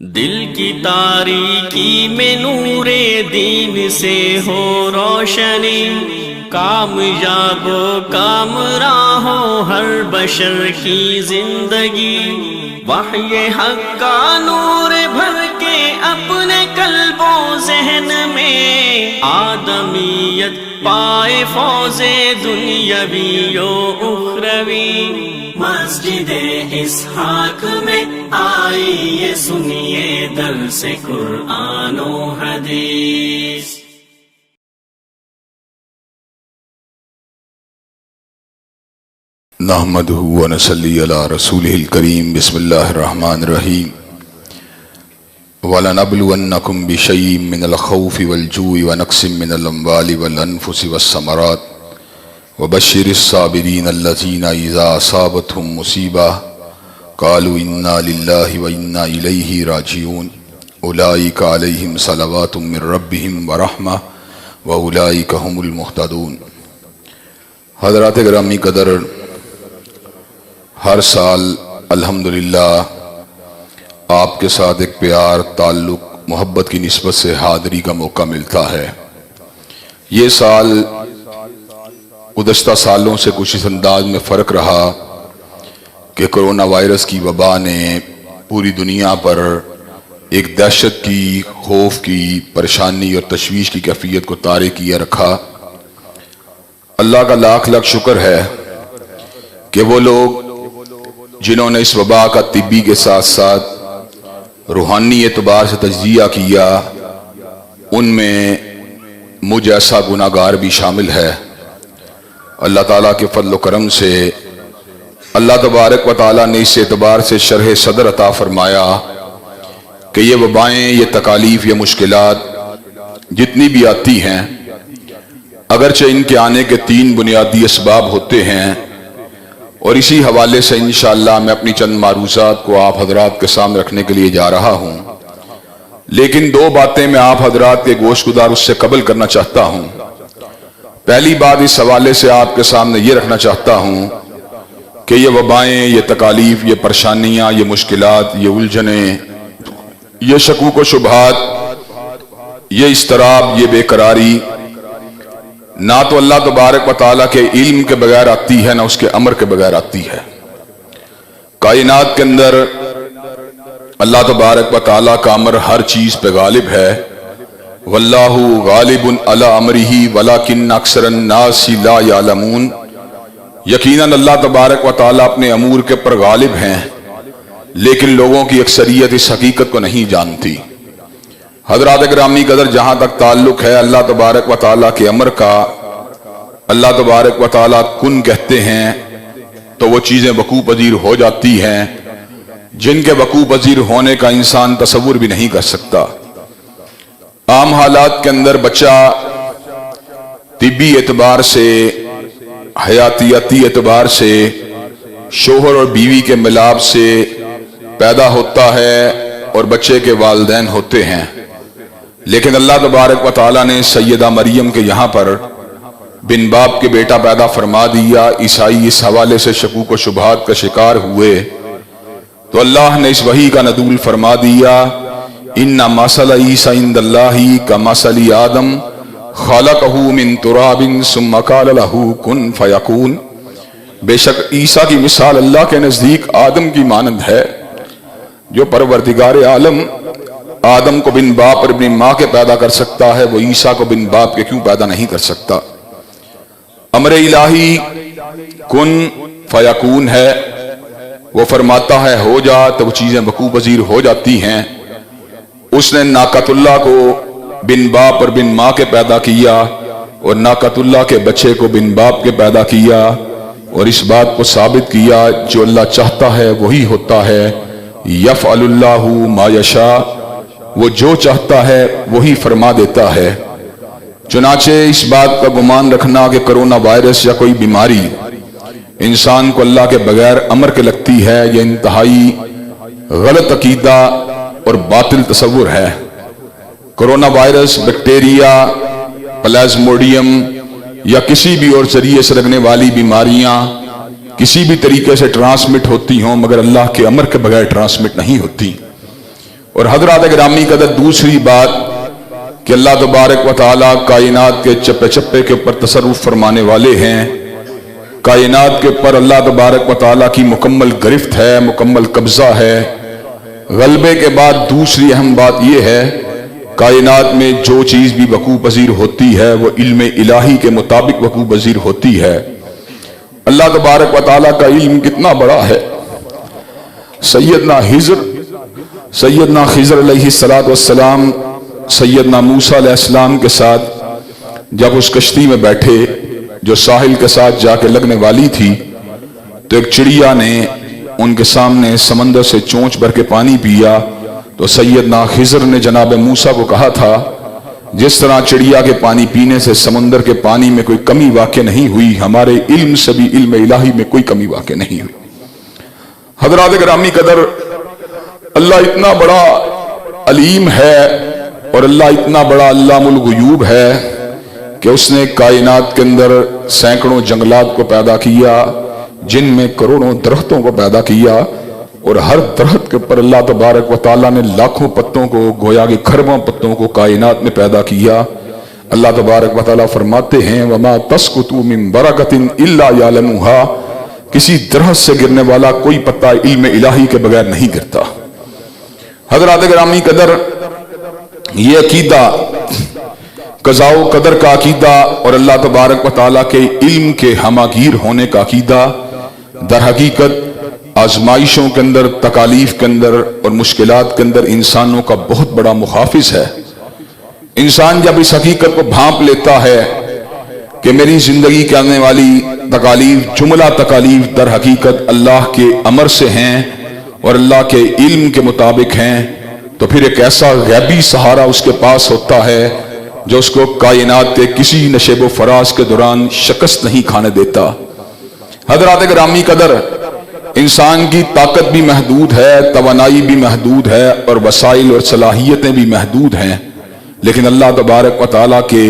دل کی تاریکی میں نور دین سے ہو روشنی، کامیاب و کامراں ہو ہر بشر کی زندگی، وحی حق کا نور بھر کے اپنے قلب و ذہن میں، آدمیت پائے فوز دنیاوی و اخروی۔ مسجد اسحاق میں آئیے سنیے درس قرآن و حدیث۔ نحمدہ ونصلی علی رسولہ الکریم۔ بسم اللہ الرحمن الرحیم۔ وَلَنَبْلُوَنَّكُمْ بِشَيْءٍ مِّنَ الْخَوْفِ وَالْجُوعِ وَنَقْصٍ مِّنَ الْأَمْوَالِ وَالْأَنفُسِ وَالثَّمَرَاتِ وَبَشِّرِ الصَّابِرِينَ الَّذِينَ إِذَا أَصَابَتْهُمْ مُصِيبَةٌ قَالُوا إِنَّا لِلَّهِ وَإِنَّا إِلَيْهِ رَاجِعُونَ أُولَٰئِكَ عَلَيْهِمْ صَلَوَاتٌ مِّن رَّبِّهِمْ وَرَحْمَةٌ وَأُولَٰئِكَ هُمُ الْمُهْتَدُونَ۔ حضرات گرامی قدر، ہر سال الحمدللہ آپ کے ساتھ ایک پیار، تعلق، محبت کی نسبت سے حاضری کا موقع ملتا ہے۔ یہ سال گزشتہ سالوں سے کچھ اس انداز میں فرق رہا کہ کرونا وائرس کی وبا نے پوری دنیا پر ایک دہشت کی، خوف کی، پریشانی اور تشویش کی کیفیت کو طاری کیے رکھا۔ اللہ کا لاکھ لاکھ شکر ہے کہ وہ لوگ جنہوں نے اس وبا کا طبی کے ساتھ ساتھ روحانی اعتبار سے تجزیہ کیا، ان میں مجھ ایسا گناہگار بھی شامل ہے۔ اللہ تعالیٰ کے فضل و کرم سے اللہ تبارک و تعالیٰ نے اس اعتبار سے شرح صدر عطا فرمایا کہ یہ وبائیں، یہ تکالیف، یہ مشکلات جتنی بھی آتی ہیں، اگرچہ ان کے آنے کے 3 بنیادی اسباب ہوتے ہیں، اور اسی حوالے سے انشاءاللہ میں اپنی چند معروضات کو آپ حضرات کے سامنے رکھنے کے لیے جا رہا ہوں، لیکن 2 باتیں میں آپ حضرات کے گوش گدار اس سے قبل کرنا چاہتا ہوں۔ پہلی بات اس حوالے سے آپ کے سامنے یہ رکھنا چاہتا ہوں کہ یہ وبائیں، یہ تکالیف، یہ پریشانیاں، یہ مشکلات، یہ الجھنیں، یہ شکوک و شبہات، یہ اضطراب، یہ بے قراری نہ تو اللہ تبارک و تعالیٰ کے علم کے بغیر آتی ہے، نہ اس کے امر کے بغیر آتی ہے۔ کائنات کے اندر اللہ تبارک و تعالیٰ کا امر ہر چیز پہ غالب ہے۔ واللہ غالب علی امرہ ولکن اکثر الناس لا یعلمون۔ یقیناً اللہ تبارک و تعالیٰ اپنے امور کے پر غالب ہیں، لیکن لوگوں کی اکثریت اس حقیقت کو نہیں جانتی۔ حضرات گرامی قدر، جہاں تک تعلق ہے اللہ تبارک و تعالیٰ کے امر کا، اللہ تبارک و تعالیٰ کن کہتے ہیں تو وہ چیزیں وقوع پذیر ہو جاتی ہیں جن کے وقوع پذیر ہونے کا انسان تصور بھی نہیں کر سکتا۔ عام حالات کے اندر بچہ طبی اعتبار سے، حیاتیاتی اعتبار سے، شوہر اور بیوی کے ملاپ سے پیدا ہوتا ہے اور بچے کے والدین ہوتے ہیں، لیکن اللہ تبارک و تعالیٰ نے سیدہ مریم کے یہاں پر بن باپ کے بیٹا پیدا فرما دیا۔ عیسائی اس حوالے سے شکوک و شبہات کا شکار ہوئے تو اللہ نے اس وحی کا نزول فرما دیا، ان مثل عیسی عند اللہ کمثل آدم خلقہ من تراب ثم قال له کن فیکون۔ بے شک عیسیٰ کی مثال اللہ کے نزدیک آدم کی مانند ہے۔ جو پروردگار عالم آدم کو بن باپ اور ابن ماں کے پیدا کر سکتا ہے، وہ عیسیٰ کو بن باپ کے کیوں پیدا نہیں کر سکتا؟ امر الہی کن فیکون ہے، وہ فرماتا ہے ہو جا تو وہ چیزیں وقوع پذیر ہو جاتی ہیں۔ اس نے ناقۃ اللہ کو بن باپ اور بن ماں کے پیدا کیا، اور ناقۃ اللہ کے بچے کو بن باپ کے پیدا کیا، اور اس بات کو ثابت کیا جو اللہ چاہتا ہے وہی ہوتا ہے۔ یفعل اللہ ما یشاء، وہ جو چاہتا ہے وہی فرما دیتا ہے۔ چنانچہ اس بات کا گمان رکھنا کہ کرونا وائرس یا کوئی بیماری انسان کو اللہ کے بغیر امر کے لگتی ہے، یہ انتہائی غلط عقیدہ اور باطل تصور ہے۔ کرونا وائرس، بیکٹیریا، پلازموڈیم یا کسی بھی اور ذریعے سے لگنے والی بیماریاں کسی بھی طریقے سے ٹرانسمٹ ہوتی ہوں، مگر اللہ کے امر کے بغیر ٹرانسمٹ نہیں ہوتی۔ اور حضرات گرامی قدر دوسری بات کہ اللہ تبارک و تعالیٰ کائنات کے چپے چپے کے اوپر تصرف فرمانے والے ہیں، کائنات کے اوپر اللہ تبارک و تعالیٰ کی مکمل گرفت ہے، مکمل قبضہ ہے۔ غلبے کے بعد دوسری اہم بات یہ ہے، کائنات میں جو چیز بھی وقوع پذیر ہوتی ہے وہ علم الہی کے مطابق وقوع پذیر ہوتی ہے۔ اللہ تبارک و تعالیٰ کا علم کتنا بڑا ہے۔ سیدنا خضر علیہ السلام سیدنا موسیٰ علیہ السلام کے ساتھ جب اس کشتی میں بیٹھے جو ساحل کے ساتھ جا کے لگنے والی تھی، تو ایک چڑیا نے ان کے سامنے سمندر سے چونچ بھر کے پانی پیا، تو سیدنا خضر نے جناب موسیٰ کو کہا تھا جس طرح چڑیا کے پانی پینے سے سمندر کے پانی میں کوئی کمی واقع نہیں ہوئی، ہمارے علم سے بھی علم الہی میں کوئی کمی واقع نہیں ہوئی۔ حضرات گرامی قدر، اللہ اتنا بڑا علیم ہے اور اللہ اتنا بڑا علام الغیوب ہے کہ اس نے کائنات کے اندر سینکڑوں جنگلات کو پیدا کیا، جن میں کروڑوں درختوں کو پیدا کیا، اور ہر درخت کے اوپر اللہ تبارک و تعالیٰ نے لاکھوں پتوں کو، گویا کہ کھربوں پتوں کو کائنات میں پیدا کیا۔ اللہ تبارک و تعالیٰ فرماتے ہیں وَمَا تَسْقُطُ مِن وَرَقَةٍ إِلَّا يَعْلَمُهَا، کسی درخت سے گرنے والا کوئی پتا علم الہی کے بغیر نہیں گرتا۔ حضرات گرامی قدر، یہ عقیدہ قضاء و قدر کا عقیدہ اور اللہ تبارک و تعالیٰ کے علم کے ہماگیر ہونے کا عقیدہ در حقیقت آزمائشوں کے اندر، تکالیف کے اندر اور مشکلات کے اندر انسانوں کا بہت بڑا محافظ ہے۔ انسان جب اس حقیقت کو بھانپ لیتا ہے کہ میری زندگی کے آنے والی تکالیف، جملہ تکالیف در حقیقت اللہ کے امر سے ہیں اور اللہ کے علم کے مطابق ہیں، تو پھر ایک ایسا غیبی سہارا اس کے پاس ہوتا ہے جو اس کو کائنات کے کسی نشیب و فراز کے دوران شکست نہیں کھانے دیتا۔ حضرات گرامی قدر، انسان کی طاقت بھی محدود ہے، توانائی بھی محدود ہے اور وسائل اور صلاحیتیں بھی محدود ہیں، لیکن اللہ تبارک و تعالیٰ کے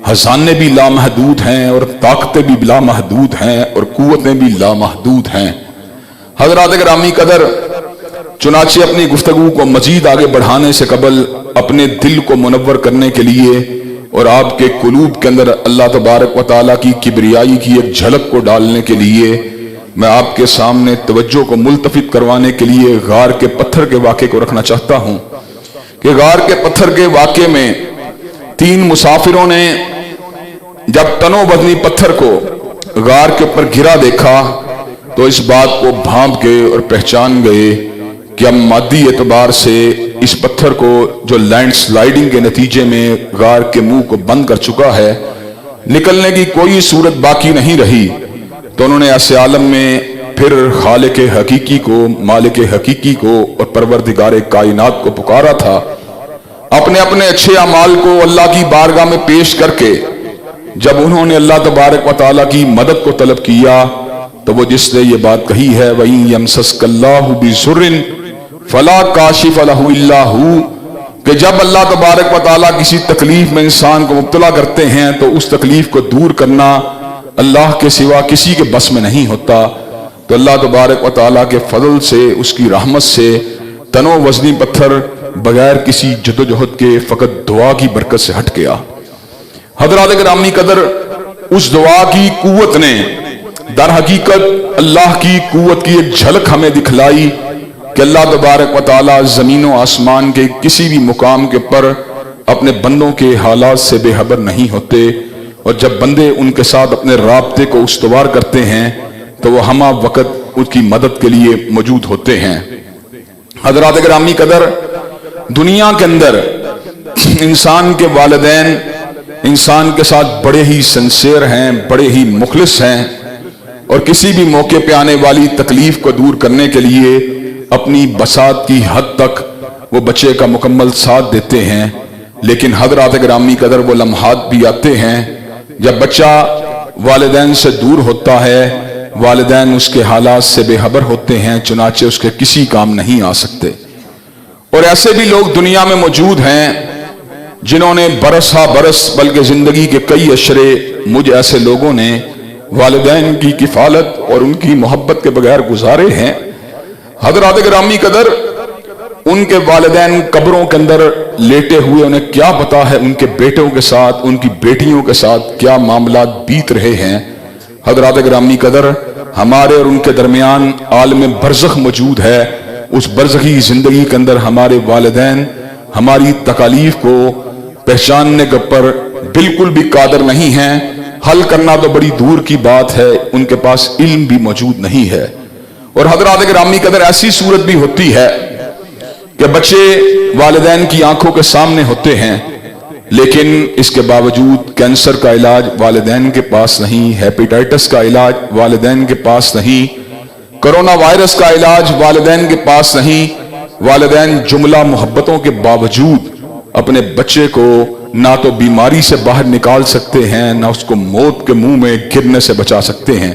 خزانے بھی لامحدود ہیں اور طاقتیں بھی لامحدود ہیں اور قوتیں بھی لامحدود ہیں۔ حضرات گرامی قدر، چنانچہ اپنی گفتگو کو مزید آگے بڑھانے سے قبل اپنے دل کو منور کرنے کے لیے اور آپ کے قلوب کے اندر اللہ تبارک و تعالیٰ کی کبریائی کی ایک جھلک کو ڈالنے کے لیے میں آپ کے سامنے توجہ کو ملتفت کروانے کے لیے غار کے پتھر کے واقعے کو رکھنا چاہتا ہوں کہ غار کے پتھر کے واقعے میں 3 مسافروں نے جب تنو وزنی پتھر کو غار کے اوپر گرا دیکھا تو اس بات کو بھانپ گئے اور پہچان گئے کہ اب مادی اعتبار سے اس پتھر کو جو لینڈ سلائیڈنگ کے نتیجے میں غار کے منہ کو بند کر چکا ہے، نکلنے کی کوئی صورت باقی نہیں رہی، تو انہوں نے ایسے عالم میں پھر خالق حقیقی کو، مالک حقیقی کو اور پروردگار کائنات کو پکارا تھا۔ اپنے اپنے اچھے اعمال کو اللہ کی بارگاہ میں پیش کر کے جب انہوں نے اللہ تبارک و تعالیٰ کی مدد کو طلب کیا تو وہ جس نے یہ بات کہی ہے وَإِن يَمْسَسْكَ اللَّهُ بِضُرٍّ فَلَا كَاشِفَ لَهُ إِلَّا هُوَ، کہ جب اللہ تبارک و تعالیٰ کسی تکلیف میں انسان کو مبتلا کرتے ہیں تو اس تکلیف کو دور کرنا اللہ کے سوا کسی کے بس میں نہیں ہوتا۔ تو اللہ تبارک و تعالیٰ کے فضل سے، اس کی رحمت سے تنو وزنی پتھر بغیر کسی جدوجہد کے فقط دعا کی برکت سے ہٹ گیا۔ حضرات گرامی قدر، اس دعا کی قوت نے در حقیقت اللہ کی قوت کی ایک جھلک ہمیں دکھلائی کہ اللہ تبارک و تعالیٰ زمین و آسمان کے کسی بھی مقام کے پر اپنے بندوں کے حالات سے بے خبر نہیں ہوتے، اور جب بندے ان کے ساتھ اپنے رابطے کو استوار کرتے ہیں تو وہ ہمہ وقت ان کی مدد کے لیے موجود ہوتے ہیں۔ حضرات گرامی قدر، دنیا کے اندر انسان کے والدین انسان کے ساتھ بڑے ہی سنسیئر ہیں، بڑے ہی مخلص ہیں، اور کسی بھی موقع پہ آنے والی تکلیف کو دور کرنے کے لیے اپنی بساط کی حد تک وہ بچے کا مکمل ساتھ دیتے ہیں۔ لیکن حضرات گرامی قدر، وہ لمحات بھی آتے ہیں جب بچہ والدین سے دور ہوتا ہے، والدین اس کے حالات سے بے خبر ہوتے ہیں، چنانچہ اس کے کسی کام نہیں آ سکتے۔ اور ایسے بھی لوگ دنیا میں موجود ہیں جنہوں نے برس ہا برس بلکہ زندگی کے کئی اشرے مجھ ایسے لوگوں نے والدین کی کفالت اور ان کی محبت کے بغیر گزارے ہیں۔ حضرات گرامی قدر، ان کے والدین قبروں کے اندر لیٹے ہوئے، انہیں کیا پتا ہے ان کے بیٹوں کے ساتھ، ان کی بیٹیوں کے ساتھ کیا معاملات بیت رہے ہیں۔ حضرات گرامی قدر، ہمارے اور ان کے درمیان عالم برزخ موجود ہے۔ اس برزخی زندگی کے اندر ہمارے والدین ہماری تکالیف کو پہچاننے کے پر بالکل بھی قادر نہیں ہیں، حل کرنا تو بڑی دور کی بات ہے، ان کے پاس علم بھی موجود نہیں ہے۔ اور حضرات گرامی قدر، ایسی صورت بھی ہوتی ہے کہ بچے والدین کی آنکھوں کے سامنے ہوتے ہیں، لیکن اس کے باوجود کینسر کا علاج والدین کے پاس نہیں، ہیپیٹائٹس کا علاج والدین کے پاس نہیں، کرونا وائرس کا علاج والدین کے پاس نہیں۔ والدین جملہ محبتوں کے باوجود اپنے بچے کو نہ تو بیماری سے باہر نکال سکتے ہیں، نہ اس کو موت کے منہ میں گرنے سے بچا سکتے ہیں۔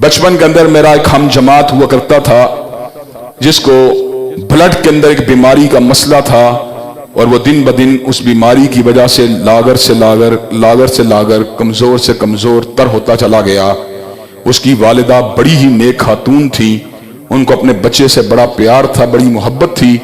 بچپن کے اندر میرا ایک ہم جماعت ہوا کرتا تھا جس کو بلڈ کے اندر ایک بیماری کا مسئلہ تھا، اور وہ دن بدن اس بیماری کی وجہ سے لاغر سے لاغر کمزور سے کمزور تر ہوتا چلا گیا۔ اس کی والدہ بڑی ہی نیک خاتون تھی، ان کو اپنے بچے سے بڑا پیار تھا، بڑی محبت تھی،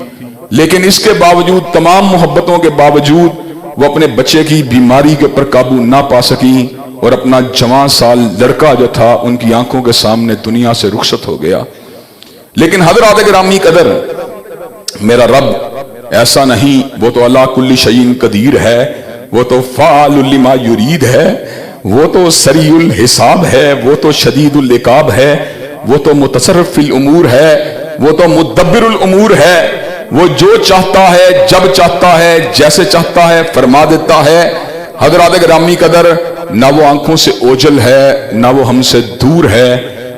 لیکن اس کے باوجود، تمام محبتوں کے باوجود، وہ اپنے بچے کی بیماری کے اوپر قابو نہ پا سکیں، اور اپنا جوان سال لڑکا جو تھا ان کی آنکھوں کے سامنے دنیا سے رخصت ہو گیا۔ لیکن حضرات گرامی قدر، میرا رب ایسا نہیں، وہ تو اللہ کل شیء قدیر ہے، وہ تو فعال لما یرید ہے، وہ تو سریع الحساب ہے، وہ تو شدید العقاب ہے، وہ تو متصرف فی الامور ہے، وہ تو مدبر الامور ہے، وہ جو چاہتا ہے جب چاہتا ہے جیسے چاہتا ہے فرما دیتا ہے۔ حضرات گرامی قدر، نہ وہ آنکھوں سے اوجھل ہے، نہ وہ ہم سے دور ہے۔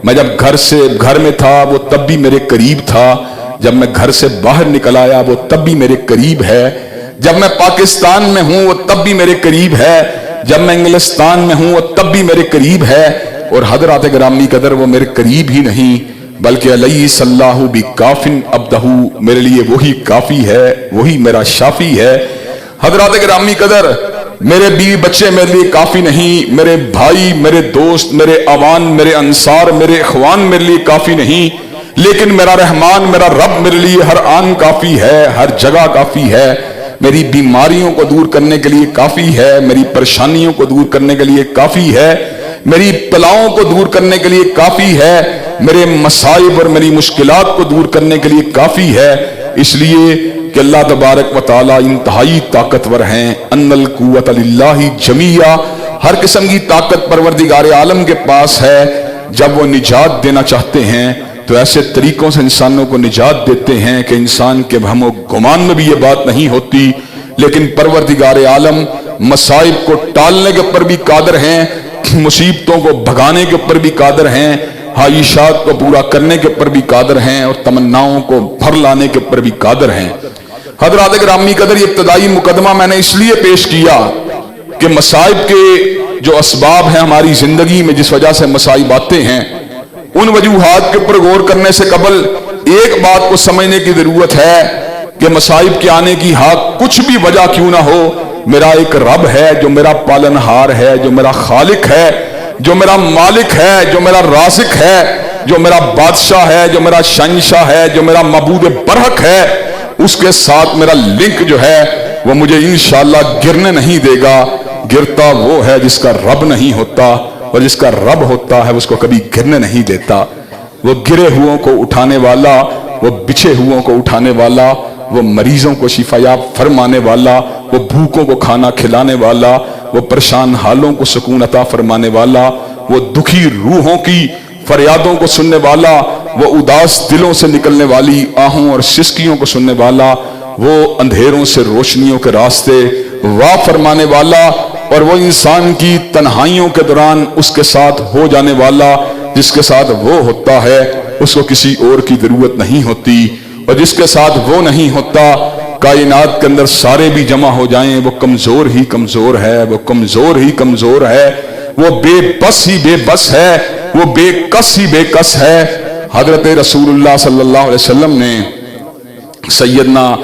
میں جب گھر میں تھا وہ تب بھی میرے قریب تھا، جب میں گھر سے باہر نکل آیا وہ تب بھی میرے قریب ہے، جب میں پاکستان میں ہوں وہ تب بھی میرے قریب ہے، جب میں انگلستان میں ہوں وہ تب بھی میرے قریب ہے۔ اور حضرات گرامی قدر، وہ میرے قریب ہی نہیں بلکہ علیہ اللہ بکافٍ عبدہ، میرے لیے وہی کافی ہے، وہی میرا شافی ہے۔ حضرات گرامی قدر، میرے بیوی بچے میرے لیے کافی نہیں، میرے بھائی، میرے دوست، میرے اعوان، میرے انصار، میرے اخوان میرے لیے کافی نہیں، لیکن میرا رحمان، میرا رب میرے لیے ہر آن کافی ہے، ہر جگہ کافی ہے۔ میری بیماریوں کو دور کرنے کے لیے کافی ہے، میری پریشانیوں کو دور کرنے کے لیے کافی ہے، میری بلاؤں کو دور کرنے کے لیے کافی ہے، میرے مصائب اور میری مشکلات کو دور کرنے کے لیے کافی ہے۔ اس لیے کہ اللہ تبارک و تعالی انتہائی طاقتور ہیں۔ ان القوت للہ جمیعا، ہر قسم کی طاقت پروردگار عالم کے پاس ہے۔ جب وہ نجات دینا چاہتے ہیں تو ایسے طریقوں سے انسانوں کو نجات دیتے ہیں کہ انسان کے وہم و گمان میں بھی یہ بات نہیں ہوتی، لیکن پروردگار عالم مصائب کو ٹالنے کے اوپر بھی قادر ہیں، مصیبتوں کو بھگانے کے اوپر بھی قادر ہیں، خواہشات کو پورا کرنے کے اوپر بھی قادر ہیں، اور تمناؤں کو بھر لانے کے اوپر بھی قادر ہیں۔ حضرات گرامی قدر، یہ ابتدائی مقدمہ میں نے اس لیے پیش کیا کہ مصائب کے جو اسباب ہیں ہماری زندگی میں، جس وجہ سے مصائب آتے ہیں، ان وجوہات کے اوپر غور کرنے سے قبل ایک بات کو سمجھنے کی ضرورت ہے کہ مصائب کے آنے کی کچھ بھی وجہ کیوں نہ ہو، میرا ایک رب ہے جو میرا پالنہار ہے، جو میرا خالق ہے، جو میرا مالک ہے، جو میرا رازق ہے، جو میرا بادشاہ ہے، جو میرا شہنشاہ ہے، جو میرا معبود برحق ہے۔ اس کے ساتھ میرا لنک جو ہے وہ مجھے انشاءاللہ گرنے نہیں دے گا۔ گرتا وہ ہے جس کا رب نہیں ہوتا، اور جس کا رب ہوتا ہے اس کو کبھی گرنے نہیں دیتا۔ وہ گرے ہوئوں کو اٹھانے والا، وہ بچھے ہوئوں کو اٹھانے والا، وہ مریضوں کو شفا یاب فرمانے والا، وہ بھوکوں کو کھانا کھلانے والا، وہ پریشان حالوں کو سکون عطا فرمانے والا، وہ دکھی روحوں کی فریادوں کو سننے والا، وہ اداس دلوں سے نکلنے والی آہوں اور سسکیوں کو سننے والا، وہ اندھیروں سے روشنیوں کے راستے واہ فرمانے والا، اور وہ انسان کی تنہائیوں کے دوران اس کے ساتھ ہو جانے والا، جس کے ساتھ وہ ہوتا ہے اس کو کسی اور کی ضرورت نہیں ہوتی، اور جس کے ساتھ وہ نہیں ہوتا کائنات کے اندر سارے بھی جمع ہو جائیں وہ کمزور ہی کمزور ہے، وہ کمزور ہی کمزور ہے، وہ بے بس ہی بے بس ہے، وہ بے کس ہی بے کس ہے۔ حضرت رسول اللہ صلی اللہ علیہ وسلم نے سیدنا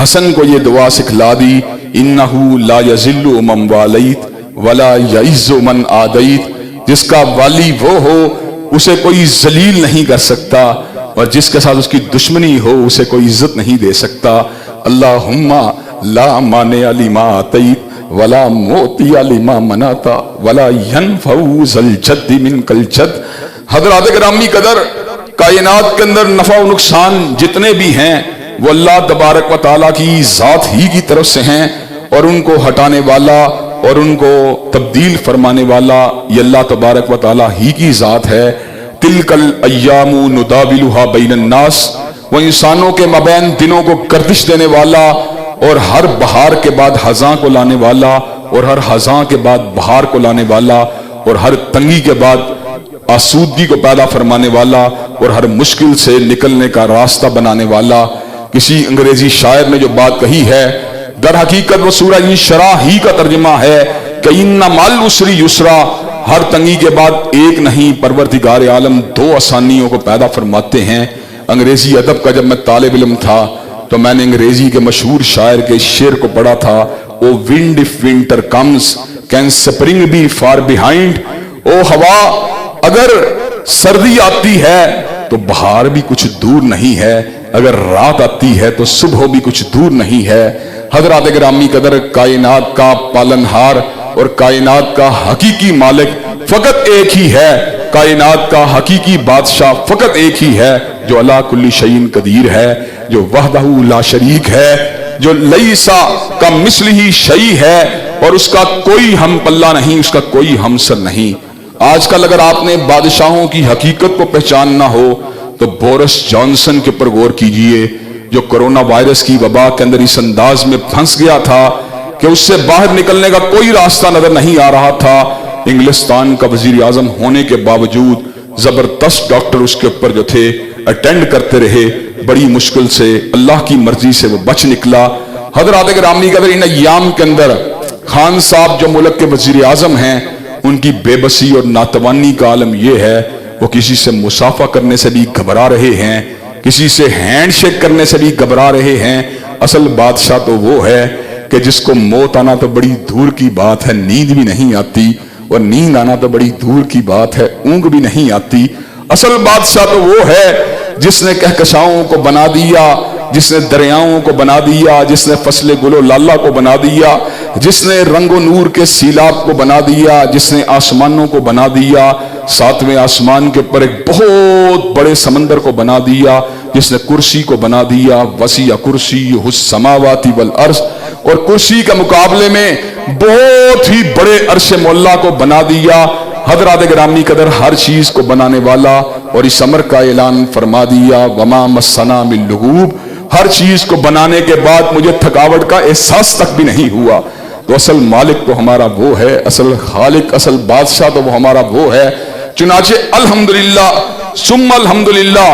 حسن کو یہ دعا سکھلا دی، انہو لا یذل من والیت ولا یعز من عادیت، جس کا والی وہ ہو اسے کوئی ذلیل نہیں کر سکتا، اور جس کے ساتھ اس کی دشمنی ہو اسے کوئی عزت نہیں دے سکتا. اللہم لا مانع لما اعطیت ولا معطی لما منعت ولا ينفع ذا الجد منک الجد. حضرات گرامی قدر، کائنات کے اندر نفع و نقصان جتنے بھی ہیں وہ اللہ تبارک و تعالیٰ کی ذات ہی کی طرف سے ہیں، اور ان کو ہٹانے والا اور ان کو تبدیل فرمانے والا یہ اللہ تبارک و تعالیٰ ہی کی ذات ہے. تلک الایام نداولها بین الناس، وہ انسانوں کے مابین دنوں کو گردش دینے والا، اور ہر بہار کے بعد خزاں کو لانے والا، اور ہر خزاں کے بعد بہار کو لانے والا، اور ہر تنگی کے بعد آسودگی کو پیدا فرمانے والا، اور ہر مشکل سے نکلنے کا راستہ بنانے والا. کسی انگریزی شاعر نے جو بات کہی ہے، در حقیقت وہ سورہ انشراح ہی کا ترجمہ ہے کہ ان مع العسر یسرا، ہر تنگی کے بعد ایک نہیں پروردگار عالم دو آسانیوں کو پیدا فرماتے ہیں. انگریزی ادب کا جب میں طالب علم تھا تو میں نے انگریزی کے مشہور شاعر کے شعر کو پڑھا تھا. O wind of winter comes can spring be far behind. او ہوا اگر سردی آتی ہے تو بہار بھی کچھ دور نہیں ہے، اگر رات آتی ہے تو صبح بھی کچھ دور نہیں ہے. حضرات گرامی قدر، کائنات کا پالنہار اور کائنات کا حقیقی مالک فقط ایک ہی ہے، کائنات کا حقیقی بادشاہ فقط ایک ہی ہے، جو علی کل شیء قدیر ہے، جو وحدہ لا شریک ہے، جو لیسا کا مثلہ شیء ہے، اور اس کا کوئی ہم پلہ نہیں، اس کا کوئی ہمسر نہیں. آج کل اگر آپ نے بادشاہوں کی حقیقت کو پہچاننا ہو تو بورس جانسن کے پر غور کیجئے، جو کرونا وائرس کی وبا کے اندر اس انداز میں پھنس گیا تھا کہ اس سے باہر نکلنے کا کوئی راستہ نظر نہیں آ رہا تھا. انگلستان کا وزیر اعظم ہونے کے باوجود زبردست ڈاکٹر اس کے اوپر جو تھے اٹینڈ کرتے رہے، بڑی مشکل سے اللہ کی مرضی سے وہ بچ نکلا. حضرات گرامی قدر، ان ایام کے اندر خان صاحب جو ملک کے وزیر اعظم ہیں، ان کی بے بسی اور ناتوانی کا عالم یہ ہے وہ کسی سے مصافحہ کرنے سے بھی گھبرا رہے ہیں، کسی سے ہینڈ شیک کرنے سے بھی گھبرا رہے ہیں. اصل بادشاہ تو وہ ہے کہ جس کو موت آنا تو بڑی دور کی بات ہے، نیند بھی نہیں آتی، اور نیند آنا تو بڑی دور کی بات ہے، اونگ بھی نہیں آتی. اصل بادشاہ تو وہ ہے جس نے کہکشاؤں کو بنا دیا، جس نے دریاؤں کو بنا دیا، جس نے فصل گل و لالہ کو بنا دیا، جس نے رنگ و نور کے سیلاب کو بنا دیا، جس نے آسمانوں کو بنا دیا، ساتویں آسمان کے پر ایک بہت بڑے سمندر کو بنا دیا، جس نے کرسی کو بنا دیا. وسیع کرسی السماوات والارض، اور کرسی کے مقابلے میں بہت ہی بڑے عرش مولا کو بنا دیا. حضرات گرامی قدر، ہر چیز کو بنانے والا، اور اس امر کا اعلان فرما دیا وما مسنا من لغوب، ہر چیز کو بنانے کے بعد مجھے تھکاوٹ کا احساس تک بھی نہیں ہوا. تو اصل مالک تو ہمارا وہ ہے، اصل خالق، اصل بادشاہ تو وہ ہمارا وہ ہے. چنانچہ الحمدللہ ثم الحمدللہ،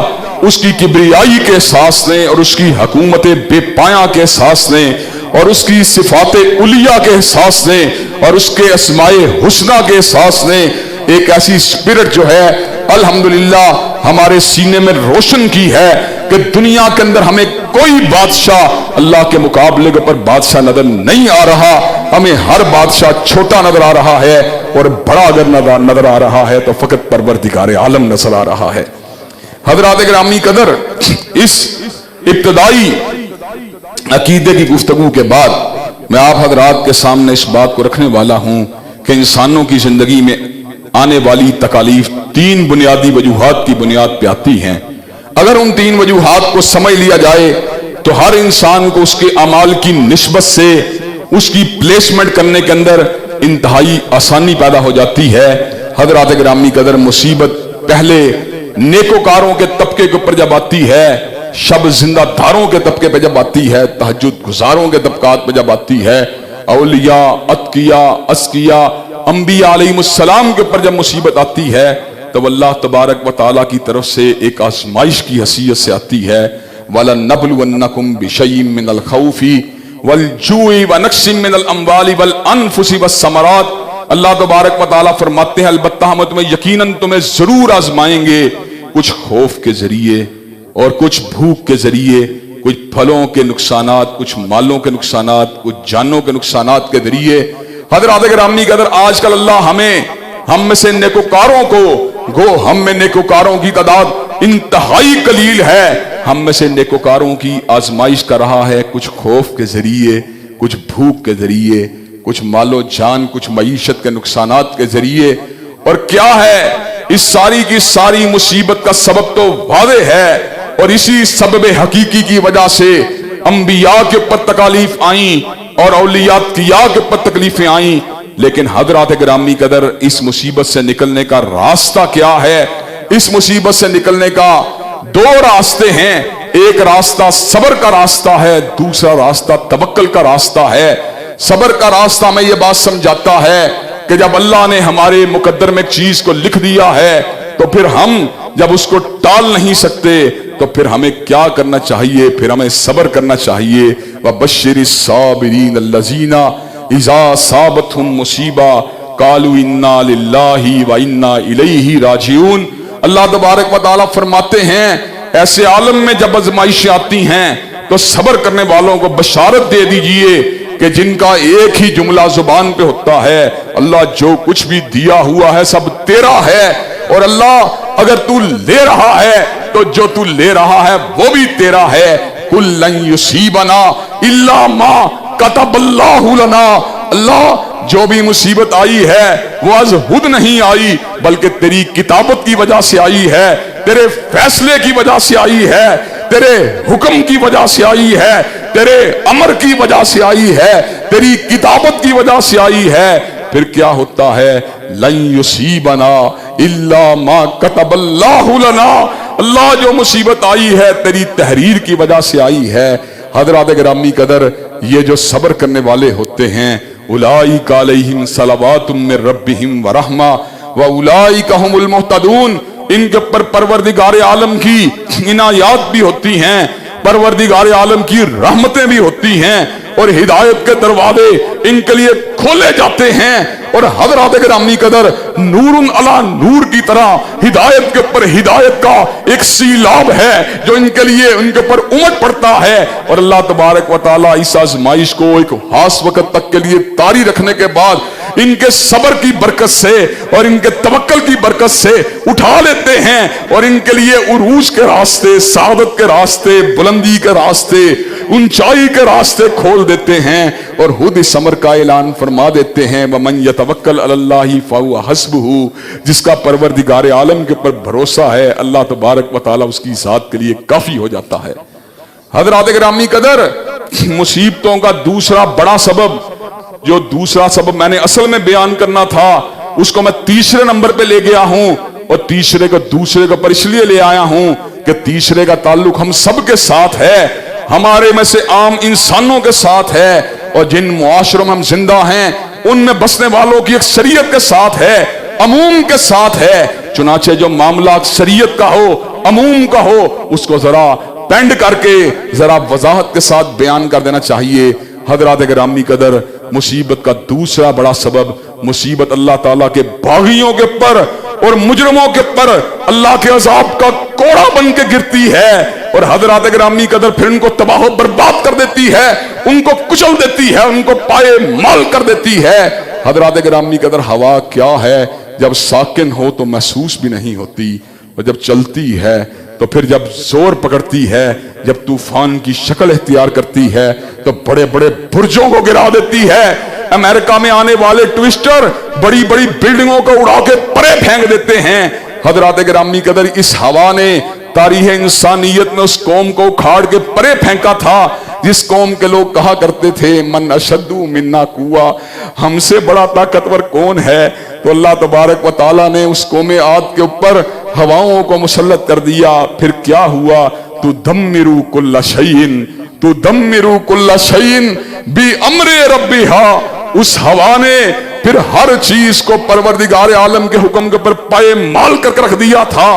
اس کی کبریائی کے احساس نے، اور اس کی حکومت بے پایاں کے احساس نے، اور اس کی صفات علیہ کے احساس نے، اور اس کے اسماء حسنہ کے احساس نے ایک ایسی اسپرٹ جو ہے الحمدللہ ہمارے سینے میں روشن کی ہے کہ دنیا کے اندر ہمیں کوئی بادشاہ اللہ کے مقابلے کے اوپر بادشاہ نظر نہیں آ رہا. ہمیں ہر بادشاہ چھوٹا نظر آ رہا ہے، اور بڑا اگر نظر آ رہا ہے تو فقط پروردگار عالم نظر آ رہا ہے. حضرات گرامی قدر، اس ابتدائی عقیدے کی گفتگو کے بعد میں آپ حضرات کے سامنے اس بات کو رکھنے والا ہوں کہ انسانوں کی زندگی میں آنے والی تکالیف تین بنیادی وجوہات کی بنیاد پہ آتی ہیں. اگر ان تین وجوہات کو سمجھ لیا جائے تو ہر انسان کو اس کے اعمال کی نسبت سے اس کی پلیسمنٹ کرنے کے اندر انتہائی آسانی پیدا ہو جاتی ہے. حضرات گرامی قدر، مصیبت پہلے نیکوکاروں کے طبقے کے اوپر جب آتی ہے، شب زندہ داروں کے طبقے پہ جب آتی ہے، تہجد گزاروں کے طبقات پہ جب آتی ہے، اولیاء، اتقیاء، اسقیاء، انبیاء علیہ السلام کے اوپر جب مصیبت آتی ہے تو اللہ تبارک و تعالیٰ کی طرف سے ایک آزمائش کی حیثیت سے آتی ہے. وَلَنَّبْلُوَنَّكُمْ بِشَيْءٍ مِّنَ الْخَوْفِ وَالْجُوعِ وَنَقْصٍ مِّنَ الْأَمْوَالِ وَالْأَنفُسِ وَالثَّمَرَاتِ. اللہ تبارک و تعالیٰ فرماتے ہیں البتہ ہم تمہیں یقیناً تمہیں ضرور آزمائیں گے، کچھ خوف کے ذریعے اور کچھ بھوک کے ذریعے، کچھ پھلوں کے نقصانات، کچھ مالوں کے نقصانات، کچھ جانوں کے نقصانات کے ذریعے. حضرات گرامی قدر، آج کل اللہ ہم میں سے نیکوکاروں کو، گو ہم میں نیکوکاروں کی تعداد انتہائی قلیل ہے۔ ہم میں سے نیکوکاروں کی آزمائش کر رہا ہے، کچھ خوف کے ذریعے، کچھ بھوک کے ذریعے، کچھ مال و جان، کچھ معیشت کے نقصانات کے ذریعے۔ اور کیا ہے اس ساری کی ساری مصیبت کا سبب تو واضح ہے، اور اسی سبب حقیقی کی وجہ سے انبیاء کے اوپر تکالیف آئیں اور اولیاء کے اوپر تکلیفیں آئیں۔ لیکن حضرات گرامی قدر، اس مصیبت سے نکلنے کا راستہ کیا ہے؟ اس مصیبت سے نکلنے کا دو راستے ہیں۔ ایک راستہ صبر کا راستہ ہے، دوسرا راستہ توکل کا راستہ ہے۔ صبر کا راستہ میں یہ بات سمجھاتا ہے کہ جب اللہ نے ہمارے مقدر میں ایک چیز کو لکھ دیا ہے تو پھر ہم جب اس کو ٹال نہیں سکتے تو پھر ہمیں کیا کرنا چاہیے؟ پھر ہمیں صبر کرنا چاہیے۔ وَبَشِّرِ الصَّابِرِينَ الَّذِينَ اِذَا أَصَابَتْهُم مُّصِیبَةٌ قَالُوا إِنَّا لِلَّهِ وَإِنَّا إِلَیْهِ رَاجِعُونَ۔ اللہ تبارک و تعالیٰ فرماتے ہیں ایسے عالم میں جب آزمائشیں آتی ہیں تو صبر کرنے والوں کو بشارت دے دیجئے کہ جن کا ایک ہی جملہ زبان پہ ہوتا ہے، اللہ جو کچھ بھی دیا ہوا ہے سب تیرا ہے، اور اللہ اگر تو لے رہا ہے تو جو تو لے رہا ہے وہ بھی تیرا ہے۔ قُل لَن يُصِیبَنَا إِلَّا مَا كَتَبَ اللَّهُ لَنَا۔ اللہ جو بھی مصیبت آئی ہے وہ از خود نہیں آئی بلکہ تیری کتابت کی وجہ سے آئی ہے، تیرے فیصلے کی وجہ سے آئی ہے، تیرے حکم کی وجہ سے آئی ہے، تیرے امر کی وجہ سے آئی ہے، تیری کتابت کی وجہ سے آئی ہے۔ پھر کیا ہوتا ہے؟ لن یصیبنا الا ما کتب اللہ لنا۔ اللہ جو مصیبت آئی ہے تیری تحریر کی وجہ سے آئی ہے۔ حضرات گرامی قدر، یہ جو صبر کرنے والے ہوتے ہیں اولئک علیہم صلوات من ربہم ورحمہ واولئک هم المہتدون، ان کے پر پروردگار عالم کی عنایات بھی ہوتی ہیں، پروردگار عالم کی رحمتیں بھی ہوتی ہیں، اور ہدایت کے دروازے ان کے لیے کھولے جاتے ہیں۔ اور حضرات گرامی قدر، نور علی نور کی طرح ہدایت کے اوپر ہدایت کا ایک سیلاب ہے جو ان کے لیے ان کے اوپر امٹ پڑتا ہے، اور اللہ تبارک و تعالیٰ اس آزمائش کو ایک خاص وقت تک کے لیے طاری رکھنے کے بعد ان کے صبر کی برکت سے اور ان کے توکل کی برکت سے اٹھا لیتے ہیں، اور ان کے لیے عروج کے راستے، سعادت کے راستے، بلندی کے راستے، اونچائی کے راستے کھول دیتے ہیں، اور خود اس امر کا اعلان فرما دیتے ہیں وَمَن يَتَوَکَّلْ عَلَى اللَّهِ فَهُوَ حَسْبُهُ۔ جس کا پروردگار عالم کے اوپر بھروسہ ہے اللہ تبارک و تعالیٰ اس کی ذات کے لیے کافی ہو جاتا ہے۔ حضرات گرامی قدر، مصیبتوں کا دوسرا بڑا سبب، جو دوسرا سبب میں نے اصل میں بیان کرنا تھا اس کو میں تیسرے نمبر پہ لے گیا ہوں، اور تیسرے کو دوسرے کے اوپر اس لیے لے آیا ہوں کہ تیسرے کا تعلق ہم سب کے ساتھ ہے، ہمارے میں سے عام انسانوں کے ساتھ ہے، اور جن معاشروں میں ہم زندہ ہیں ان میں بسنے والوں کی اکثریت کے ساتھ ہے، عموم کے ساتھ ہے۔ چنانچہ جو معاملہ اکثریت کا ہو، عموم کا ہو، اس کو ذرا پینڈ کر کے ذرا وضاحت کے ساتھ بیان کر دینا چاہیے۔ حضرات گرامی قدر، مصیبت کا دوسرا بڑا سبب، مصیبت اللہ تعالیٰ کے باغیوں کے پر اور مجرموں کے پر اللہ کے عذاب کا کوڑا بن کے گرتی ہے، اور حضرات گرامی قدر پھر ان کو تباہ و برباد کر دیتی ہے، ان کو کچل دیتی ہے، ان کو پائے مال کر دیتی ہے۔ حضرات گرامی قدر، ہوا کیا ہے؟ جب ساکن ہو تو محسوس بھی نہیں ہوتی، اور جب چلتی ہے تو پھر جب زور پکڑتی ہے، جب طوفان کی شکل اختیار کرتی ہے تو بڑے بڑے برجوں کو گرا دیتی ہے۔ امریکہ میں آنے والے ٹویسٹر بڑی بڑی بلڈنگوں کو اڑا کے پرے پھینک دیتے ہیں۔ حضرات گرامی قدر، اس ہوا نے تاریخ انسانیت میں اس قوم کو اکھاڑ کے پرے پھینکا تھا جس قوم کے لوگ کہا کرتے تھے من اشد منا قوہ، ہم سے بڑا طاقتور کون ہے؟ تو اللہ تبارک و تعالیٰ نے اس قوم عاد کے اوپر ہواؤں کو مسلط کر دیا۔ پھر کیا ہوا؟ تدمر کل شیء، تدمر کل شیء بامر ربها۔ اس ہوا نے پھر ہر چیز کو پروردگار عالم کے حکم کے پر پائے مال کر کے رکھ دیا تھا۔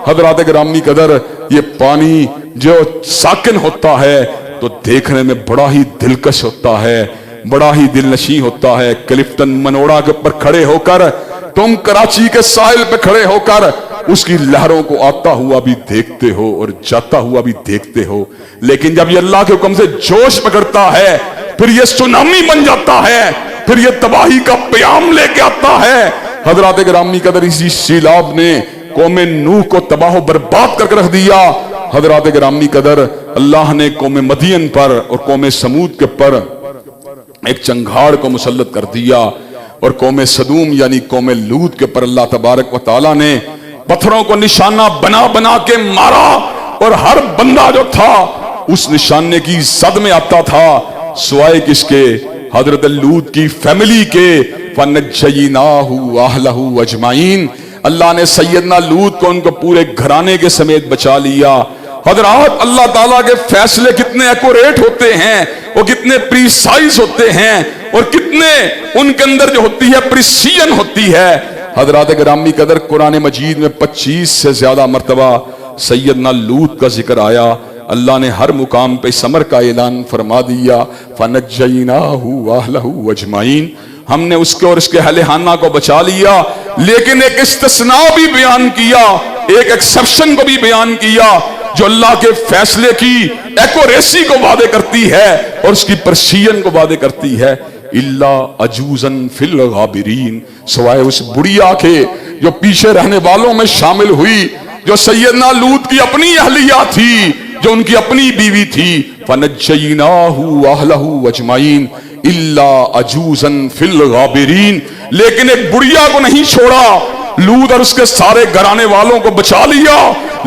حضرات گرامی قدر، یہ پانی جو ساکن ہوتا ہے تو دیکھنے میں بڑا ہی دلکش ہوتا ہے، بڑا ہی دل نشیں ہوتا ہے۔ کلفٹن منوڑا کے اوپر کھڑے ہو کر تم کراچی کے ساحل پہ کھڑے ہو کر اس کی لہروں کو آتا ہوا بھی دیکھتے ہو اور جاتا ہوا بھی دیکھتے ہو، لیکن جب یہ اللہ کے حکم سے جوش پکڑتا ہے پھر یہ سونامی بن جاتا ہے، پھر یہ تباہی کا پیام لے کے آتا ہے۔ حضرات گرامی قدر، اسی سیلاب نے قوم نوح کو تباہ و برباد کر کے رکھ دیا۔ حضرات گرامی قدر، اللہ نے قوم مدین پر اور قوم سمود کے پر ایک چنگھاڑ کو مسلط کر دیا، اور قوم صدوم یعنی قوم لوط کے پر اللہ تبارک و تعالی نے پتھروں کو نشانہ بنا بنا کے مارا، اور ہر بندہ جو تھا اس نشانے کی زد میں آتا تھا، سوائے کس کے؟ حضرت لوط کی فیملی کے۔ فَنَجَّيْنَاهُ وَأَهْلَهُ أَجْمَعِينَ، اللہ نے سیدنا لوط کو ان کو پورے گھرانے کے سمیت بچا لیا۔ حضرات، اللہ تعالیٰ کے فیصلے کتنے ایکوریٹ ہوتے ہیں، وہ کتنے پریسائز ہوتے ہیں، اور کتنے ان کے اندر جو ہوتی ہے پریسیجن ہوتی ہے۔ حضرات گرامی قدر، قرآن مجید میں 25 سے زیادہ مرتبہ سیدنا لوط کا ذکر آیا۔ اللہ نے ہر مقام پہ اس امر کا اعلان فرما دیا، فَنَجَّيْنَاهُ وَأَهْلَهُ أَجْمَعِينَ، ہم نے اس کو اور اس کے اہل خانہ کو بچا لیا، لیکن ایک استثناء بھی بیان کیا، ایک ایکسپشن کو بھی بیان کیا جو اللہ کے فیصلے کی ایکوریسی کو وعدے کرتی ہے اور اس کی پرسیجن کو وعدے کرتی ہے۔ اِلَّا عَجُوزًا فِي الْغَابِرِينَ، سوائے اس بڑھیا کے جو پیچھے رہنے والوں میں شامل ہوئی، جو سیدنا لوط کی اپنی اہلیہ تھی، جو ان کی اپنی بیوی تھی۔ فَنَجَّيْنَاهُ وَأَهْلَهُ أَجْمَعِينَ إِلَّا عَجُوزًا فِي الْغَابِرِينَ، لیکن ایک بڑھیا کو نہیں چھوڑا۔ لوط اور اس کے سارے گھرانے والوں کو بچا لیا،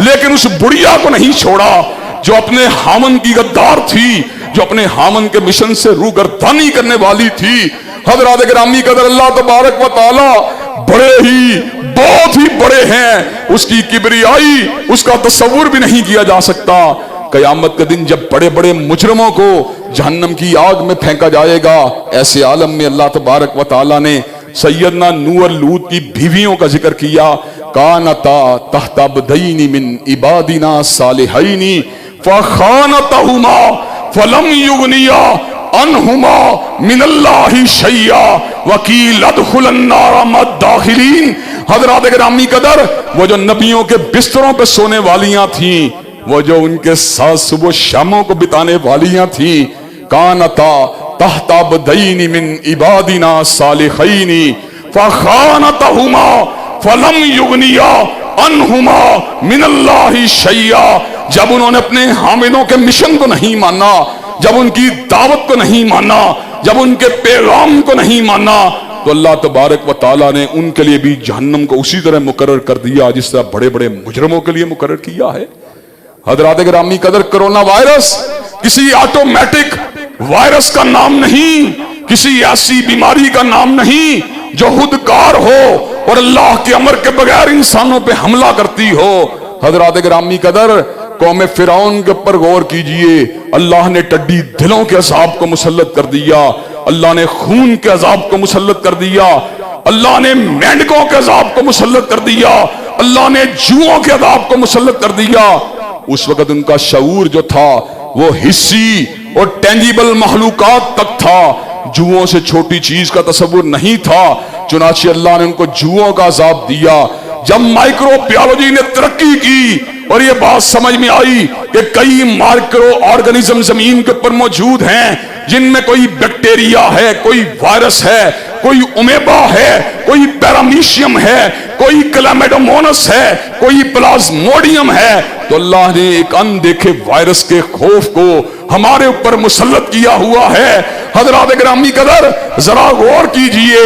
لیکن اس بڑھیا کو نہیں چھوڑا جو اپنے خامن کی غدار تھی، جو اپنے خامن کے مشن سے روگردانی کرنے والی تھی۔ حضرات گرامی قدر، اللہ تبارک و تعالی بڑے ہی، بہت ہی بڑے ہیں، اس کی کبریائی، اس کا تصور بھی نہیں کیا جا سکتا۔ قیامت کے دن جب بڑے بڑے مجرموں کو جہنم کی آگ میں پھینکا جائے گا، ایسے عالم میں اللہ تبارک و تعالی نے سیدنا نوح اور لوط کی بیویوں کا ذکر کیا۔ کانتا تحت عبدین من عبادنا صالحین فخانتہما فلم یغنیا عنہما من اللہ شیئا وقیل ادخلا النار مع الداخلین۔ حضرات گرامی قدر، وہ جو نبیوں کے بستروں پہ سونے والیاں تھیں، وہ جو ان کے ساتھ صبح و شاموں کو بتانے والیاں تھیں، کانتا تحت عبدین من عبادنا صالحین فخانتہما فلم یغنیا عنہما من اللہ شیئا، جب انہوں نے اپنے حامدوں کے مشن کو نہیں مانا، جب ان کی دعوت کو نہیں مانا، جب ان کے پیغام کو نہیں مانا، تو اللہ تبارک و تعالیٰ نے ان کے لیے بھی جہنم کو اسی طرح مقرر کر دیا جس طرح بڑے بڑے مجرموں کے لیے مقرر کیا ہے۔ حضرات گرامی قدر، کرونا وائرس کسی آٹومیٹک وائرس کا نام نہیں، کسی ایسی بیماری کا نام نہیں جو خودکار ہو اور اللہ کے امر کے بغیر انسانوں پہ حملہ کرتی ہو۔ حضرات گرامی قدر، قوم فرعون کے اوپر غور کیجئے، اللہ نے ٹڈی دلوں کے عذاب کو مسلط کر دیا، اللہ نے خون کے عذاب کو مسلط کر دیا، اللہ نے مینڈکوں کے عذاب کو مسلط کر دیا، اللہ نے جوؤں کے عذاب کو مسلط کر دیا۔ اس وقت ان کا شعور جو تھا وہ حسی اور ٹینجیبل مخلوقات تک تھا، جوؤں سے چھوٹی چیز کا تصور نہیں تھا، چنانچہ اللہ نے ان کو جوؤں کا عذاب دیا۔ جب مائکرو بیولوجی نے ترقی کی اور یہ بات سمجھ میں آئی کہ کئی مائکرو آرگنزم زمین کے اوپر موجود ہیں جن میں کوئی بیکٹیریا ہے، کوئی وائرس ہے، کوئی امیبا ہے، کوئی پیرامیشیم ہے، کوئی کلیمیڈومونس ہے، کوئی پلازموڈیم ہے، تو اللہ نے ایک اندیکھے وائرس کے خوف کو ہمارے اوپر مسلط کیا ہوا ہے۔ حضرات گرامی قدر، ذرا غور کیجئے،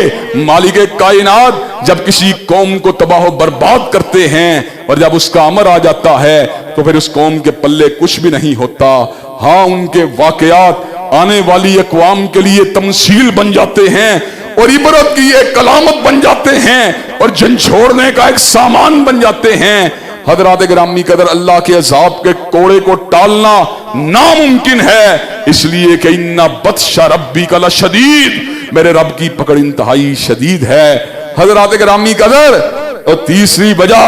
مالک کائنات جب کسی قوم کو تباہ و برباد کرتے ہیں اور جب اس کا امر آ جاتا ہے تو پھر اس قوم کے پلے کچھ بھی نہیں ہوتا۔ ہاں، ان کے واقعات آنے والی اقوام کے لیے تمثیل بن جاتے ہیں اور عبرت کی ایک علامت بن جاتے ہیں اور جھنجھوڑنے کا ایک سامان بن جاتے ہیں۔ حضرات گرامی قدر، اللہ کے عذاب کے کوڑے کو ٹالنا ناممکن ہے، اس لیے کہ ان بطش ربک لشدید، میرے رب کی پکڑ انتہائی شدید ہے۔ حضرات گرامی قدر، اور تیسری وجہ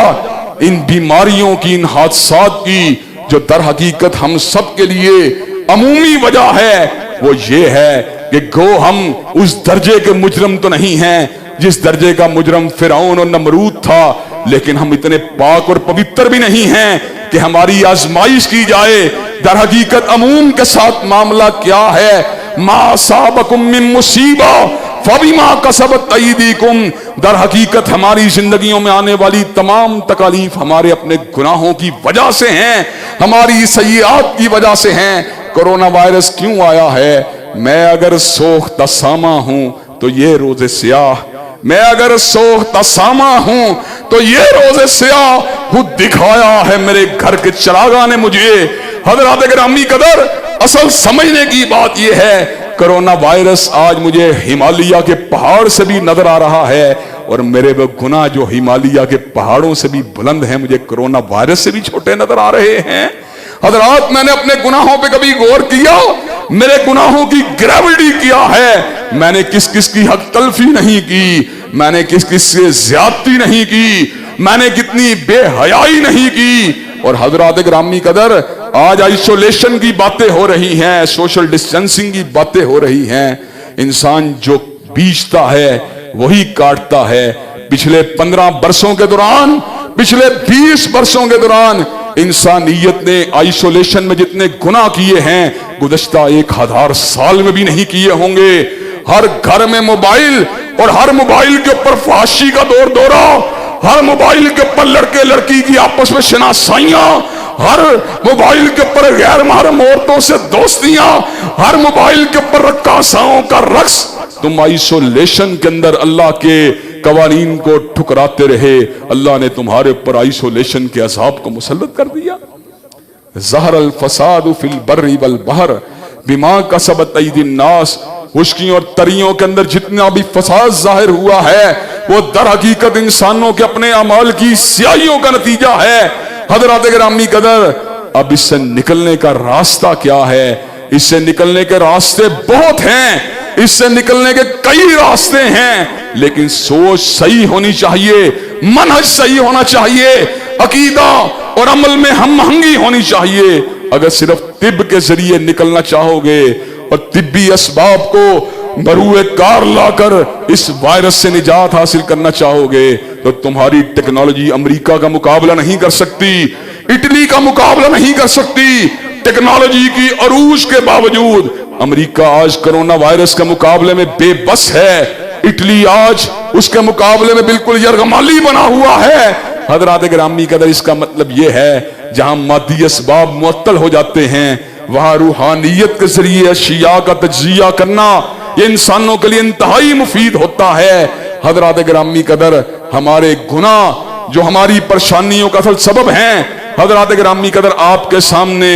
ان بیماریوں کی، ان حادثات کی جو در حقیقت ہم سب کے لیے عمومی وجہ ہے، وہ یہ ہے کہ گو ہم اس درجے کے مجرم تو نہیں ہیں جس درجے کا مجرم فرعون اور نمرود تھا، لیکن ہم اتنے پاک اور پوتر بھی نہیں ہیں کہ ہماری آزمائش کی جائے۔ در حقیقت عموم کے ساتھ معاملہ کیا ہے؟ ما اصابکم من مصیبہ فبما کسبت ایدیکم، در حقیقت ہماری زندگیوں میں آنے والی تمام تکالیف ہمارے اپنے گناہوں کی وجہ سے ہیں، ہماری سیئات کی وجہ سے ہیں۔ کرونا وائرس کیوں آیا ہے؟ میں اگر سوختہ ساما ہوں تو یہ روز سیاہ، میں اگر سوختہ ساما ہوں تو یہ روز سیاہ خود دکھایا ہے میرے گھر کے چراغاں نے مجھے۔ حضرات گرامی قدر، اصل سمجھنے کی بات یہ ہے، کرونا وائرس آج مجھے ہمالیہ کے پہاڑ سے بھی نظر آ رہا ہے، اور میرے وہ گناہ جو ہمالیہ کے پہاڑوں سے بھی بلند ہیں مجھے کرونا وائرس سے بھی چھوٹے نظر آ رہے ہیں۔ حضرات، میں نے اپنے گناہوں پہ کبھی غور کیا؟ میرے گناہوں کی گریوٹی کیا ہے؟ میں نے کس کس کی حق تلفی نہیں کی، میں نے کس کس سے زیادتی نہیں کی، میں نے کتنی بے حیائی نہیں کی۔ اور حضرات گرامی قدر، آج آئسولیشن کی باتیں ہو رہی ہیں، سوشل ڈسٹینسنگ کی باتیں ہو رہی ہیں۔ انسان جو بیچتا ہے وہی کاٹتا ہے۔ پچھلے 15 برسوں کے دوران، پچھلے 20 برسوں کے دوران انسانیت نے آئسولیشن میں جتنے گناہ کیے ہیں گزشتہ 1000 سال میں بھی نہیں کیے ہوں گے۔ ہر گھر میں موبائل، اور ہر موبائل کے اوپر فحاشی کا دور دورہ، ہر موبائل کے اوپر لڑکے لڑکی کی آپس میں شناسائیاں، ہر موبائل کے اوپر غیر محرم عورتوں سے دوستیاں، ہر موبائل کے اوپر رقاصاؤں کا رقص۔ تم آئسولیشن کے اندر اللہ کے قوانین کو ٹھکراتے رہے، اللہ نے تمہارے اوپر آئسولیشن کے عذاب کو مسلط کر دیا۔ ظہر الفساد فی البر والبحر بما کسبت ایدی الناس، خشکیوں اور تریوں کے اندر جتنا بھی فساد ظاہر ہوا ہے وہ در حقیقت انسانوں کے اپنے اعمال کی سیاہیوں کا نتیجہ ہے۔ حضرات گرامی قدر، اب اس سے نکلنے کا راستہ کیا ہے؟ اس سے نکلنے کے راستے بہت ہیں، اس سے نکلنے کے کئی راستے ہیں، لیکن سوچ صحیح ہونی چاہیے، منہج صحیح ہونا چاہیے، عقیدہ اور عمل میں ہم آہنگی ہونی چاہیے۔ اگر صرف طب کے ذریعے نکلنا چاہو گے اور طبی اسباب کو بروئے کار لا کر اس وائرس سے نجات حاصل کرنا چاہو گے تو تمہاری ٹیکنالوجی امریکہ کا مقابلہ نہیں کر سکتی، اٹلی کا مقابلہ نہیں کر سکتی۔ ٹیکنالوجی کی عروج کے باوجود امریکہ آج کرونا وائرس کے مقابلے میں بے بس ہے، اٹلی آج اس کے مقابلے میں بالکل یرغمالی بنا ہوا ہے۔ حضرات گرامی قدر، اس کا مطلب یہ ہے جہاں مادی اسباب معطل ہو جاتے ہیں وہاں روحانیت کے ذریعے اشیاء کا تجزیہ کرنا یہ انسانوں کے لیے انتہائی مفید ہوتا ہے۔ حضرات گرامی قدر، ہمارے گناہ جو ہماری پریشانیوں کا اصل سبب ہیں، حضرات گرامی قدر آپ کے سامنے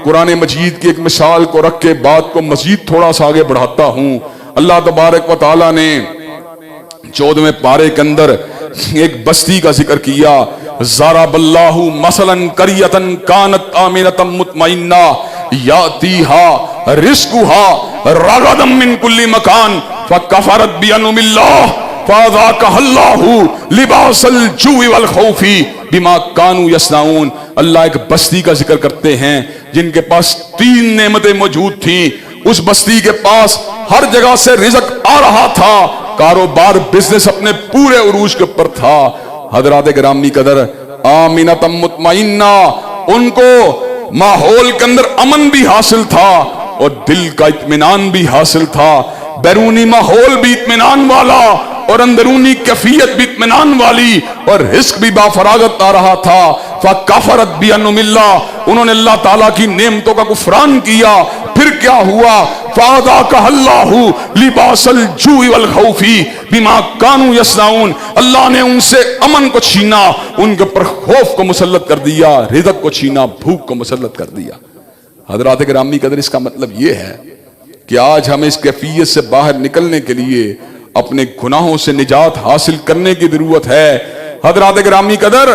قرآن مجید کی ایک مثال کو رکھ کے بات کو مزید تھوڑا سا آگے بڑھاتا ہوں۔ اللہ تبارک و تعالی نے 14ویں پارے کے اندر ایک بستی کا ذکر کیا، ضرب اللہ مثلا قریۃ کانت آمنۃ مطمئنہ یاتیہا رزقہا رغدا من کل مکان فکفرت بانعم اللہ فاذاقہا اللہ لباس الجوع والخوف بما کانوا یصنعون۔ اللہ ایک بستی کا ذکر کرتے ہیں جن کے پاس 3 نعمتیں موجود تھیں۔ اس بستی کے پاس ہر جگہ سے رزق آ رہا تھا، کاروبار بزنس اپنے پورے عروج کے اوپر تھا۔ حضرات گرامی قدر، آمنۃ مطمئنہ، ان کو ماحول کے اندر امن بھی حاصل تھا اور دل کا اطمینان بھی حاصل تھا، بیرونی ماحول بھی اطمینان والا اور اندرونی کیفیت بھی اطمینان والی، اور رزق بھی بافراغت آ رہا تھا۔ فکفرت بانعم اللہ، انہوں نے اللہ تعالیٰ کی نعمتوں کا کفران کیا۔ پھر کیا ہوا؟ فاذاقہا اللہ لباس الجوع والخوف بما کانوا یصنعون، اللہ نے ان سے امن کو چھینا، ان کے اوپر خوف کو مسلط کر دیا، رزق کو چھینا، بھوک کو مسلط کر دیا۔ حضرات گرامی قدر، اس کا مطلب یہ ہے کہ آج ہمیں اس کیفیت سے باہر نکلنے کے لیے اپنے گناہوں سے نجات حاصل کرنے کی ضرورت ہے۔ حضرات گرامی قدر،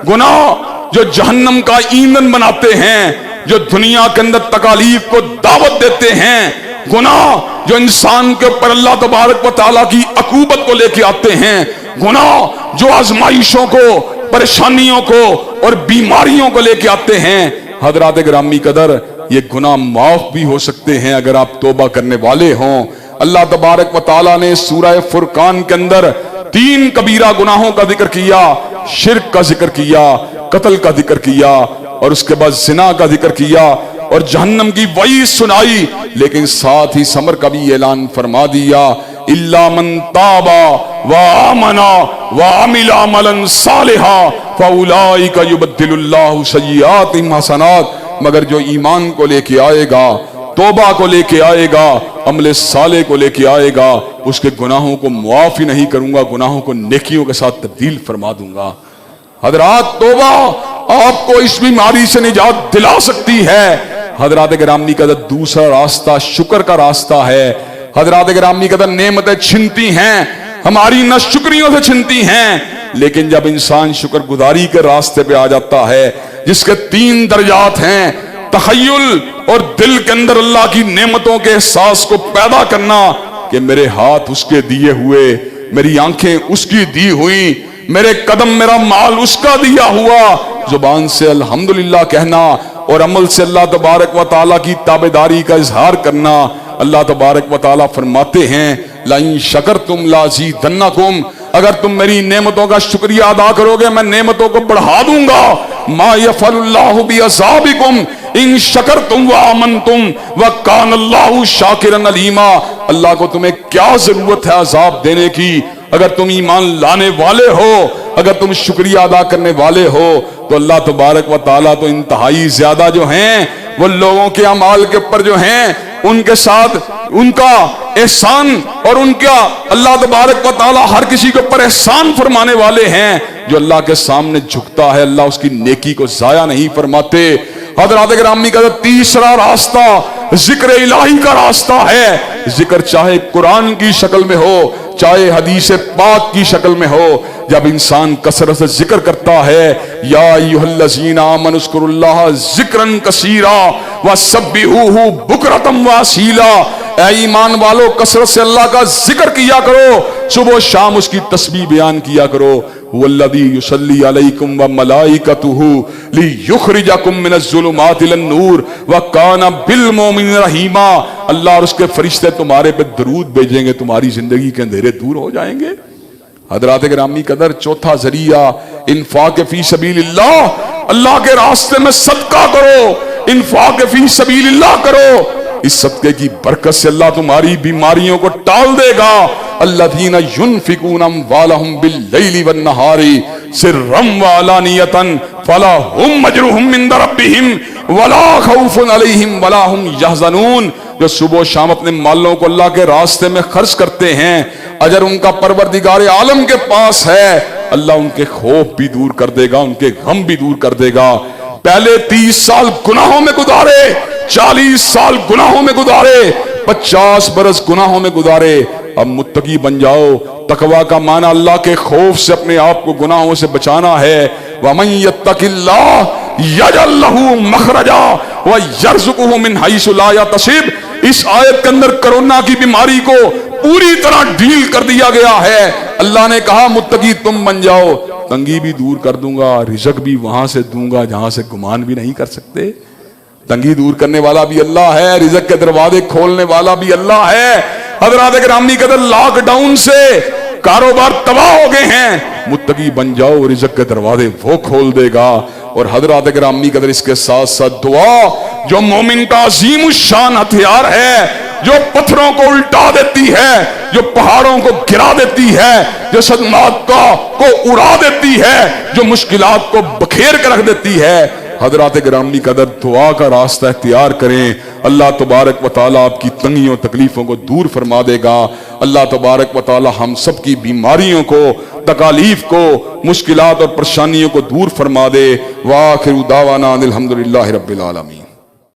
گناہ جو جہنم کا ایندھن بناتے ہیں، جو دنیا کے اندر تکالیف کو دعوت دیتے ہیں، گناہ جو انسان کے اوپر اللہ تبارک و تعالیٰ کی عقوبت کو لے کے آتے ہیں، گناہ جو آزمائشوں کو، پریشانیوں کو اور بیماریوں کو لے کے آتے ہیں، حضرات گرامی قدر، یہ گناہ معاف بھی ہو سکتے ہیں اگر آپ توبہ کرنے والے ہوں۔ اللہ تبارک و تعالیٰ نے سورہ فرقان کے اندر 3 کبیرہ گناہوں کا ذکر کیا، شرک کا ذکر کیا، قتل کا ذکر کیا اور اس کے بعد زنا کا ذکر کیا اور جہنم کی وعید سنائی، لیکن ساتھ ہی صبر کا بھی اعلان فرما دیا الا من تاب وآمن وعمل عملا صالحا فاولئک یبدل اللہ سیئاتہم حسنات، مگر جو ایمان کو لے کے آئے گا، توبہ کو لے کے آئے گا، عمل صالح کو لے کے آئے گا، اس کے گناہوں کو معاف ہی نہیں کروں گا، گناہوں کو نیکیوں کے ساتھ تبدیل فرما دوں گا۔ حضرات، توبہ آپ کو اس بیماری سے نجات دلا سکتی ہے۔ حضرات گرامی قدر دوسرا راستہ شکر کا راستہ ہے۔ حضرات گرامی قدر نعمتیں چھنتی ہیں، ہماری ناشکریوں سے چھنتی ہیں، لیکن جب انسان شکر گزاری کے راستے پہ آ جاتا ہے جس کے 3 درجات ہیں، تخیل اور دل کے اندر اللہ کی نعمتوں کے احساس کو پیدا کرنا کہ میرے ہاتھ اس کے دیے ہوئے، میری آنکھیں اس کی دی ہوئی، میرے قدم میرا مال اس کا دیا ہوا، زبان سے الحمدللہ کہنا اور عمل سے اللہ تبارک و تعالیٰ کی تابعداری کا اظہار کرنا۔ اللہ تبارک و تعالیٰ فرماتے ہیں لَإِن شَكَرْتُمْ لَأَزِيدَنَّكُمْ، اگر تم میری نعمتوں کا شکریہ ادا کرو گے میں نعمتوں کو بڑھا دوں گا۔ مَا يَفْعَلُ اللَّهُ بِعَذَابِكُمْ إِن شَكَرْتُمْ وَآمَنْتُمْ وَكَانَ اللَّهُ شَاكِرًا عَلِيمًا، اللہ کو تمہیں کیا ضرورت ہے عذاب دینے کی؟ اگر تم ایمان لانے والے ہو، اگر تم شکریہ ادا کرنے والے ہو تو اللہ تبارک و تعالیٰ تو انتہائی زیادہ جو ہیں وہ لوگوں کے اعمال کے اوپر جو ہیں ان کے ساتھ ان کا احسان اور ان کا اللہ تبارک و تعالیٰ ہر کسی کے اوپر احسان فرمانے والے ہیں۔ جو اللہ کے سامنے جھکتا ہے اللہ اس کی نیکی کو ضائع نہیں فرماتے۔ حضرات گرامی کا تیسرا راستہ ذکر الہی کا راستہ ہے۔ ذکر چاہے قرآن کی شکل میں ہو چاہے حدیث پاک کی شکل میں ہو، جب انسان کثرت سے ذکر کرتا ہے یا ایھا الذین آمنوا اذکروا اللہ ذکرا کثیرا وسبحوہ بکرۃ واصیلا، اے ایمان والو کثرت سے اللہ کا ذکر کیا کرو، صبح و شام اس کی تسبیح بیان کیا کرو۔ والذی یصلی علیکم وملائکتہ لیخرجکم من الظلمات الی النور وکان بالمؤمنین رحیما، اللہ اور اس کے فرشتے تمہارے پہ درود بھیجیں گے، تمہاری زندگی کے اندھیرے دور ہو جائیں گے۔ حضرات گرامی قدر چوتھا ذریعہ انفاق فی سبیل اللہ، اللہ کے راستے میں صدقہ کرو، انفاق فی سبیل اللہ کرو، اس صدقے کی برکت سے اللہ تمہاری بیماریوں کو ٹال دے گا۔ الذین ینفقون اموالہم باللیل والنہار سرا وعلانیۃ فلہم اجرہم عند ربہم ولا خوف علیہم ولا ہم یحزنون، جو صبح و شام اپنے مالوں کو اللہ کے راستے میں خرچ کرتے ہیں اجر ان کا پروردگار عالم کے پاس ہے، اللہ ان کے خوف بھی دور کر دے گا، ان کے غم بھی دور کر دے گا۔ پہلے 30 سال گناہوں میں گزارے، 40 سال گناہوں میں گزارے، 50 برس گناہوں میں گزارے، اب متقی بن جاؤ۔ تقویٰ کا معنی اللہ کے خوف سے اپنے آپ کو گناہوں سے بچانا ہے۔ وَمَن يَتَّقِ اللَّهَ يَجْعَل لَّهُ مَخْرَجًا وَيَرْزُقْهُ مِنْ حَيْثُ لَا يَحْتَسِبُ، اس آیت کے اندر کرونا کی بیماری کو پوری طرح ڈیل کر دیا گیا ہے۔ اللہ نے کہا متقی تم بن جاؤ، تنگی بھی دور کر دوں گا، رزق بھی وہاں سے دوں گا جہاں سے گمان بھی نہیں کر سکتے۔ تنگی دور کرنے والا بھی اللہ ہے، رزق کے دروازے کھولنے والا بھی اللہ ہے۔ حضرات گرامی قدر لاک ڈاؤن سے کاروبار تباہ ہو گئے ہیں، متقی بن جاؤ، رزق کے دروازے وہ کھول دے گا۔ اور حضرات گرامی قدر اس کے ساتھ ساتھ دعا جو مومن کا عظیم الشان ہتھیار ہے، جو پتھروں کو الٹا دیتی ہے، جو پہاڑوں کو گرا دیتی ہے، جو صدمات کو اڑا دیتی ہے، جو مشکلات کو بکھیر کر رکھ دیتی ہے۔ حضرات گرامی قدر دعا کا راستہ اختیار کریں، اللہ تبارک و تعالیٰ آپ کی تنگیوں تکلیفوں کو دور فرما دے گا۔ اللہ تبارک و تعالیٰ ہم سب کی بیماریوں کو، تکالیف کو، مشکلات اور پریشانیوں کو دور فرما دے۔ وآخر دعوانا الحمدللہ رب العالمین۔